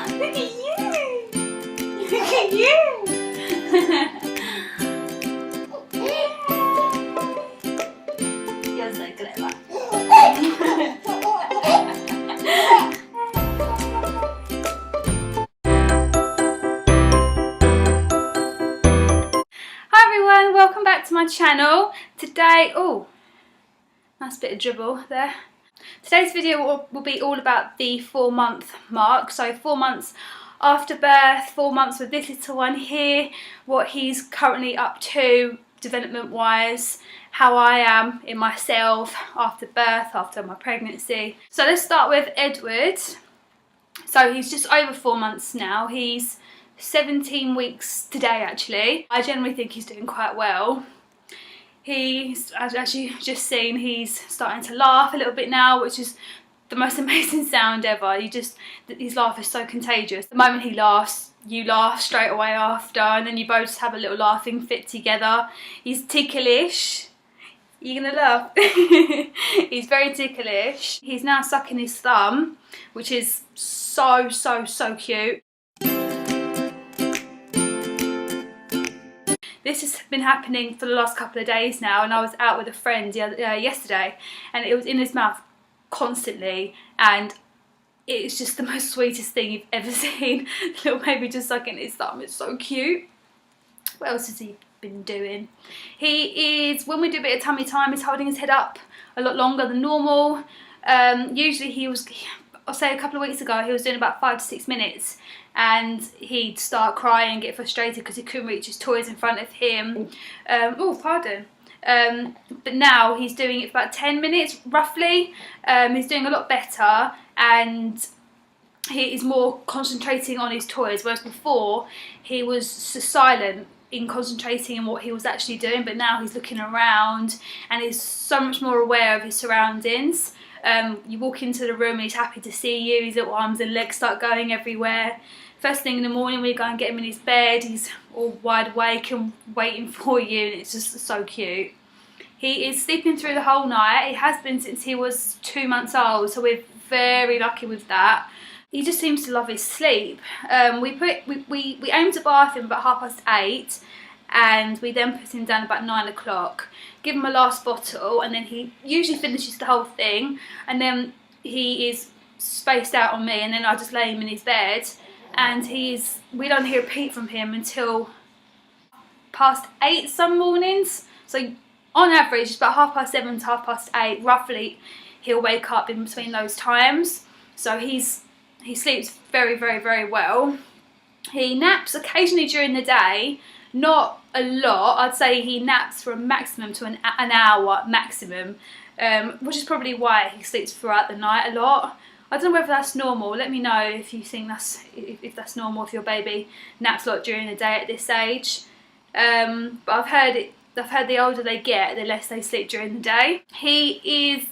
Look at you! Look at you! You're so clever. Hi everyone, welcome back to my channel. Today, oh, nice bit of dribble there. Today's video will be all about the 4-month mark. So 4 months after birth, 4 months with this little one here, what he's currently up to development wise, how I am in myself after birth, after my pregnancy. So let's start with Edward. So he's just over 4 months now. He's 17 weeks today actually. I generally think he's doing quite well. He's, as you've just seen, he's starting to laugh a little bit now, which is the most amazing sound ever. His laugh is so contagious. The moment he laughs, you laugh straight away after, and then you both just have a little laughing fit together. He's ticklish. You're gonna laugh. He's very ticklish. He's now sucking his thumb, which is so cute. This has been happening for the last couple of days now, and I was out with a friend yesterday, and it was in his mouth constantly, and it's just the most sweetest thing you've ever seen. Little baby just sucking his thumb, it's so cute. What else has he been doing? He is, when we do a bit of tummy time, he's holding his head up a lot longer than normal. Usually he was, I'll say a couple of weeks ago, he was doing about 5 to 6 minutes, and he'd start crying and get frustrated because he couldn't reach his toys in front of him. Oh, pardon. But now he's doing it for about 10 minutes roughly. He's doing a lot better, and he is more concentrating on his toys, whereas before he was silent in concentrating on what he was actually doing, but now he's looking around and he's so much more aware of his surroundings. You walk into the room and he's happy to see you, his little arms and legs start going everywhere. First thing in the morning we go and get him in his bed, he's all wide awake and waiting for you, and it's just so cute. He is sleeping through the whole night. He has been since he was 2 months old, so we're very lucky with that. He just seems to love his sleep. We aim to bath him about 8:30, and we then put him down about 9 o'clock. Give him a last bottle, and then he usually finishes the whole thing, and then he is spaced out on me, and then I just lay him in his bed, and we don't hear a peep from him until 8:30 some mornings. So on average it's about 7:30 to 8:30 roughly he'll wake up in between those times. So he sleeps very well. He naps occasionally during the day, not a lot. I'd say he naps from a maximum to an hour maximum, which is probably why he sleeps throughout the night a lot. I don't know whether that's normal. Let me know if you think if that's normal, if your baby naps a lot during the day at this age. But I've heard the older they get, the less they sleep during the day. He is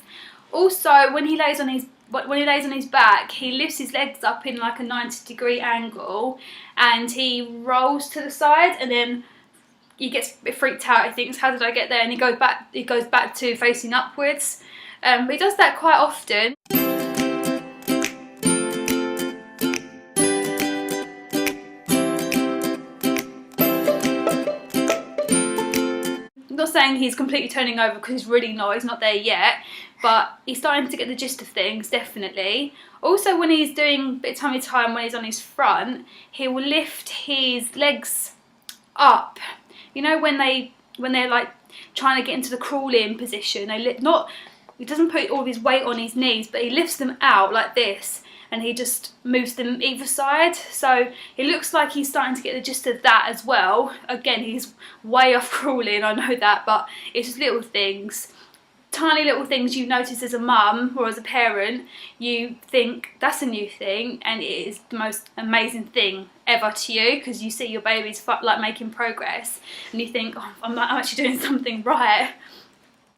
also, when he lays on his back, he lifts his legs up in like a 90-degree angle, and he rolls to the side, and then he gets a bit freaked out. He thinks, how did I get there? And he goes back to facing upwards. But he does that quite often. I'm not saying he's completely turning over, because he's not there yet, but he's starting to get the gist of things, definitely. Also, when he's doing a bit of tummy time, when he's on his front, he will lift his legs up. You know, when they're like trying to get into the crawl-in position, he doesn't put all of his weight on his knees, but he lifts them out like this, and he just moves them either side. So it looks like he's starting to get the gist of that as well. Again, he's way off crawling, I know that, but it's just little things. Tiny little things you notice as a mum or as a parent. You think that's a new thing, and it is the most amazing thing ever to you, because you see your baby's like making progress, and you think, oh, I'm actually doing something right.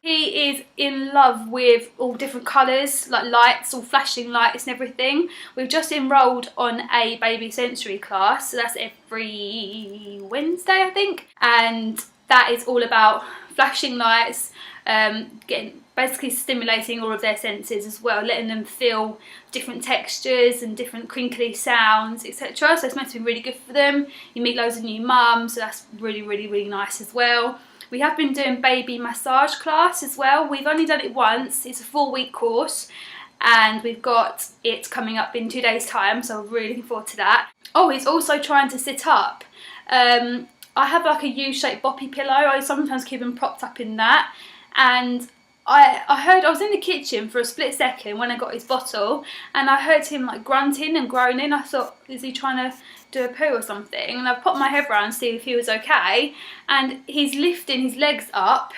He is in love with all different colours, like lights, all flashing lights and everything. We've just enrolled on a baby sensory class, so that's every Wednesday, I think. And that is all about flashing lights, getting basically stimulating all of their senses as well, letting them feel different textures and different crinkly sounds, etc. So it's meant to be really good for them. You meet loads of new mums, so that's really, really, really nice as well. We have been doing baby massage class as well. We've only done it once. It's a 4-week course, and we've got it coming up in 2 days' time, so I'm really looking forward to that. Oh, he's also trying to sit up. I have like a U-shaped boppy pillow. I sometimes keep him propped up in that, and I heard, I was in the kitchen for a split second when I got his bottle, and I heard him like grunting and groaning. I thought, is he trying to do a poo or something? And I popped my head around to see if he was okay, and he's lifting his legs up,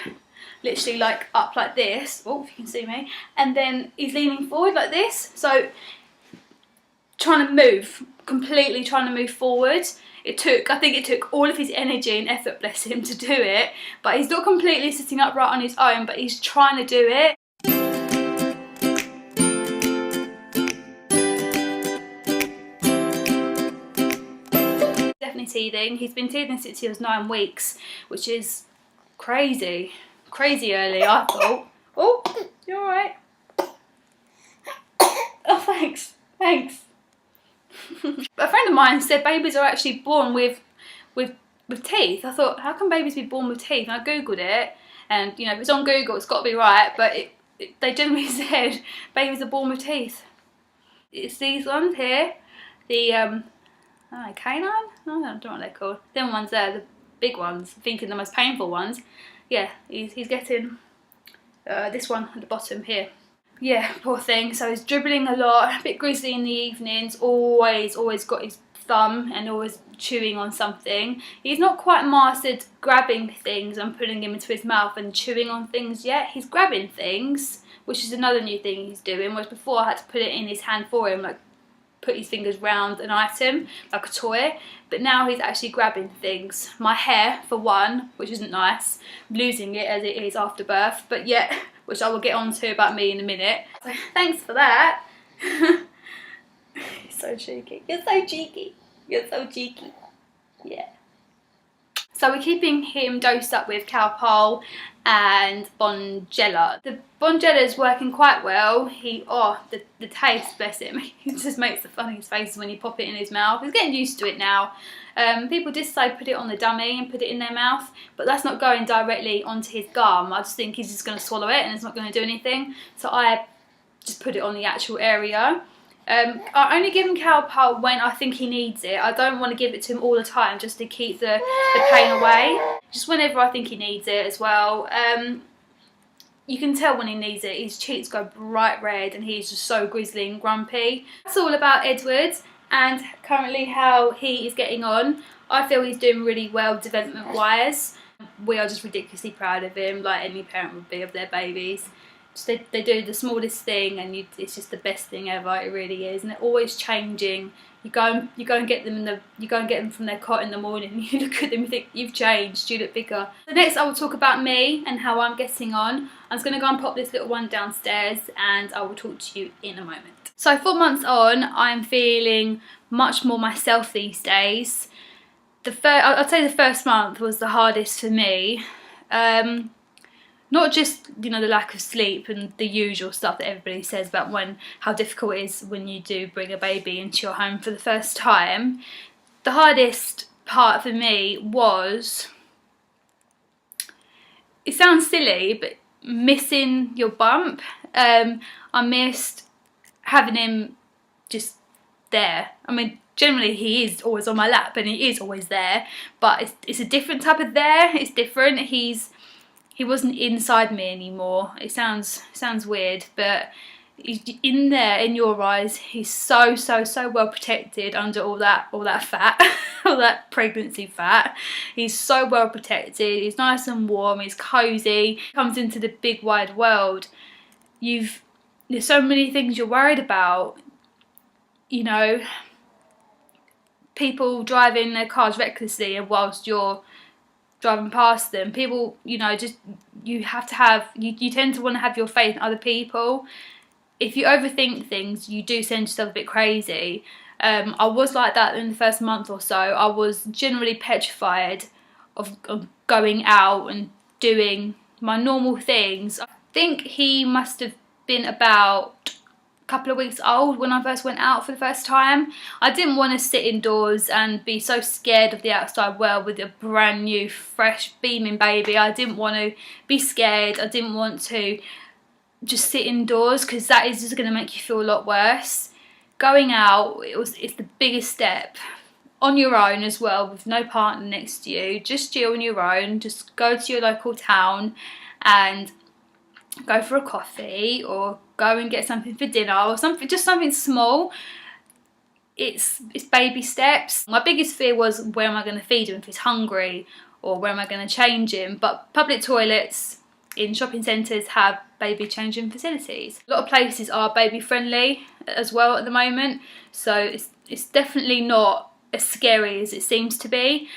literally like up like this, oh, if you can see me, and then he's leaning forward like this, so trying to move, completely trying to move forward. I think it took all of his energy and effort, bless him, to do it, but he's not completely sitting upright on his own, but he's trying to do it. Definitely teething. He's been teething since he was 9 weeks, which is crazy. Crazy early, I thought. Oh, you alright? Oh, thanks. Thanks. A friend of mine said babies are actually born with teeth. I thought, how can babies be born with teeth? And I googled it, and you know, if it's on Google, it's got to be right. But they generally said babies are born with teeth. It's these ones here, the canine. I don't know what they're called. Them ones there, the big ones. Thinking the most painful ones. Yeah, he's getting this one at the bottom here. Yeah, poor thing. So he's dribbling a lot, a bit grizzly in the evenings, always got his thumb and always chewing on something. He's not quite mastered grabbing things and putting them into his mouth and chewing on things yet. He's grabbing things, which is another new thing he's doing, whereas before I had to put it in his hand for him, like put his fingers round an item, like a toy. But now he's actually grabbing things. My hair, for one, which isn't nice, losing it as it is after birth, but yet, which I will get on to about me in a minute. So thanks for that. You're so cheeky. You're so cheeky. You're so cheeky. Yeah. So we're keeping him dosed up with Calpol and Bonjela. The Bonjela is working quite well. The taste, bless him, he just makes the funniest faces when you pop it in his mouth. He's getting used to it now. People did say put it on the dummy and put it in their mouth, but that's not going directly onto his gum. I just think he's just going to swallow it and it's not going to do anything. So I just put it on the actual area. I only give him Calpol when I think he needs it. I don't want to give it to him all the time just to keep the pain away. Just whenever I think he needs it as well. You can tell when he needs it. His cheeks go bright red and he's just so grizzly and grumpy. That's all about Edward and currently how he is getting on. I feel he's doing really well development wise. We are just ridiculously proud of him, like any parent would be of their babies. They do the smallest thing and it's just the best thing ever. It really is, and they're always changing. You go and get them from their cot in the morning and you look at them and think, you've changed, you look bigger. So next I will talk about me and how I'm getting on. I'm just going to go and pop this little one downstairs and I will talk to you in a moment. So 4 months on, I'm feeling much more myself these days. I'd say the first month was the hardest for me. Not just, you know, the lack of sleep and the usual stuff that everybody says about how difficult it is when you do bring a baby into your home for the first time. The hardest part for me was, it sounds silly, but missing your bump. I missed having him just there. I mean, generally he is always on my lap and he is always there, but it's a different type of there. It's different. He wasn't inside me anymore. It sounds weird, but he's in there, in your eyes. He's so well protected under all that fat, all that pregnancy fat. He's so well protected. He's nice and warm. He's cozy. Comes into the big wide world. There's so many things you're worried about. You know, people driving their cars recklessly whilst you're driving past them. People, you know, just you tend to want to have your faith in other people. If you overthink things, you do send yourself a bit crazy. I was like that in the first month or so. I was generally petrified of going out and doing my normal things. I think he must have been about a couple of weeks old when I first went out for the first time. I didn't want to sit indoors and be so scared of the outside world with a brand new, fresh, beaming baby. I didn't want to be scared. I didn't want to just sit indoors, because that is just going to make you feel a lot worse. Going out, it's the biggest step. On your own as well, with no partner next to you, just you on your own. Just go to your local town and go for a coffee, or go and get something for dinner, or something, just something small. It's baby steps. My biggest fear was, where am I going to feed him if he's hungry, or where am I going to change him? But public toilets in shopping centres have baby changing facilities. A lot of places are baby friendly as well at the moment, so it's definitely not as scary as it seems to be.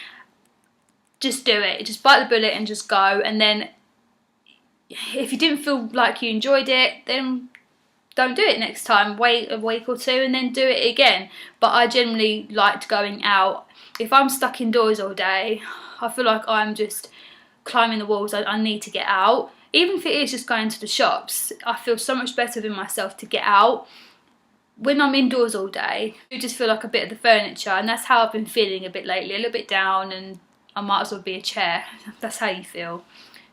Just do it. Just bite the bullet and just go. And then if you didn't feel like you enjoyed it, then don't do it next time. Wait a week or two and then do it again. But I generally liked going out. If I'm stuck indoors all day, I feel like I'm just climbing the walls. I need to get out. Even if it is just going to the shops, I feel so much better with myself to get out. When I'm indoors all day, I just feel like a bit of the furniture, and that's how I've been feeling a bit lately, a little bit down, and I might as well be a chair. That's how you feel.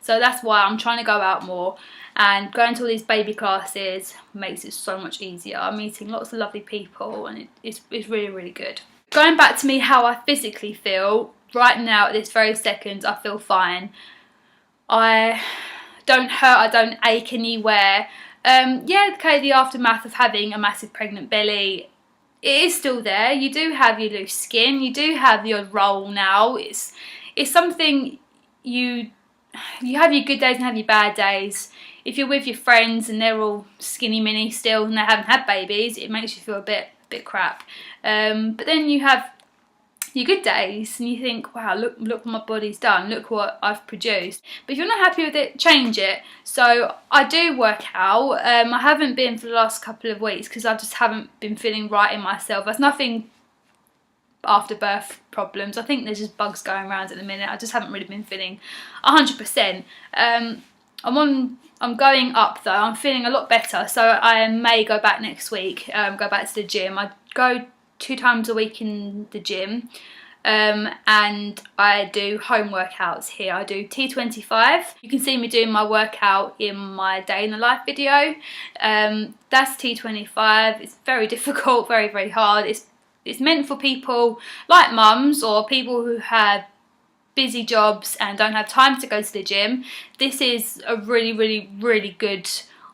So that's why I'm trying to go out more, and going to all these baby classes makes it so much easier. I'm meeting lots of lovely people, and it's really, really good. Going back to me, how I physically feel, right now at this very second, I feel fine. I don't hurt, I don't ache anywhere. Yeah, okay, the aftermath of having a massive pregnant belly, it is still there. You do have your loose skin, you do have the odd roll now. It's something you have your good days and have your bad days. If you're with your friends and they're all skinny mini still and they haven't had babies, it makes you feel a bit crap. But then you have your good days and you think, wow, look what my body's done, look what I've produced. But if you're not happy with it, change it. So I do work out. I haven't been for the last couple of weeks because I just haven't been feeling right in myself. There's nothing after birth problems. I think there's just bugs going around at the minute. I just haven't really been feeling 100%. I'm going up though. I'm feeling a lot better, so I may go back next week. Go back to the gym. I go 2 times a week in the gym, and I do home workouts here. I do T25. You can see me doing my workout in my day in the life video. That's T25. It's very difficult, very, very hard. It's meant for people like mums or people who have busy jobs and don't have time to go to the gym. This is a really, really, really good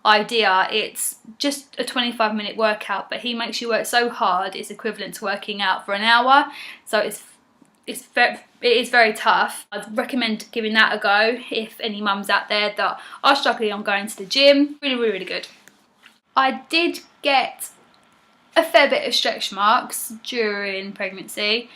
idea. It's just a 25-minute workout, but he makes you work so hard it's equivalent to working out for an hour. So it is very tough. I'd recommend giving that a go if any mums out there that are struggling on going to the gym. Really, really, really good. I did get a fair bit of stretch marks during pregnancy.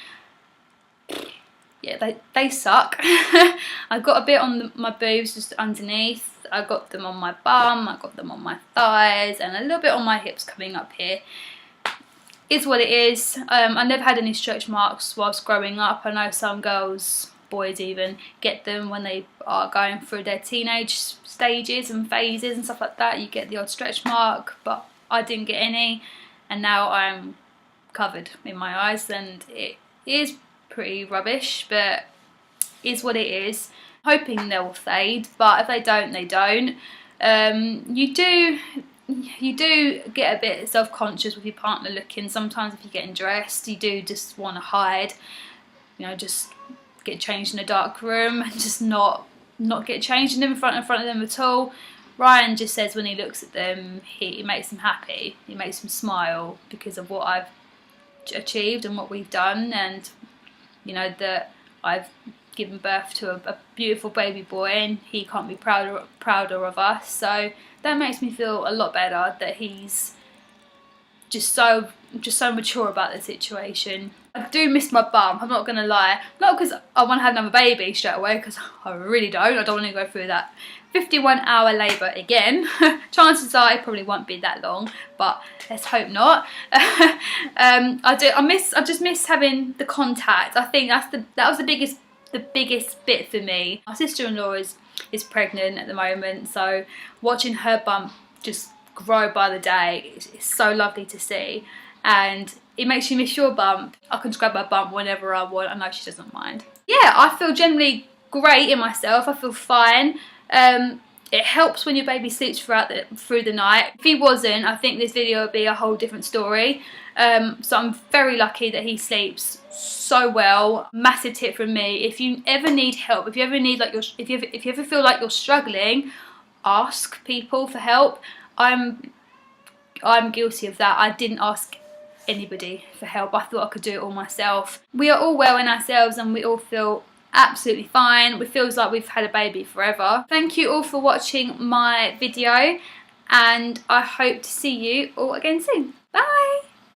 Yeah, they suck. I got a bit on my boobs just underneath. I got them on my bum, I got them on my thighs, and a little bit on my hips coming up here. It's what it is. I never had any stretch marks whilst growing up. I know some girls, boys even, get them when they are going through their teenage stages and phases and stuff like that. You get the odd stretch mark, but I didn't get any, and now I'm covered in my eyes, and it is pretty rubbish, but is what it is. Hoping they'll fade, but if they don't, they don't. You do get a bit self-conscious with your partner looking. Sometimes if you're getting dressed, you do just want to hide, you know, just get changed in a dark room and just not get changed in front of them at all. Ryan just says when he looks at them, it makes him happy, it makes him smile because of what I've achieved and what we've done, and you know that I've given birth to a beautiful baby boy, and he can't be prouder of us. So that makes me feel a lot better that he's just so mature about the situation. I do miss my bum, I'm not gonna lie. Not because I want to have another baby straight away, because I really don't. I don't want to go through that 51-hour labour again. Chances are it probably won't be that long, but let's hope not. I just miss having the contact. I think that was the biggest bit for me. My sister-in-law is is pregnant at the moment, so watching her bump just grow by the day is so lovely to see, and it makes you miss your bump. I can just grab my bump whenever I want. I know she doesn't mind. Yeah, I feel generally great in myself. I feel fine. It helps when your baby sleeps through the night. If he wasn't, I think this video would be a whole different story. So I'm very lucky that he sleeps so well. Massive tip from me: if you ever need help, if you ever need if you ever feel like you're struggling, ask people for help. I'm guilty of that. I didn't ask anybody for help. I thought I could do it all myself. We are all well in ourselves, and we all feel absolutely fine. It feels like we've had a baby forever. Thank you all for watching my video, and I hope to see you all again soon. Bye.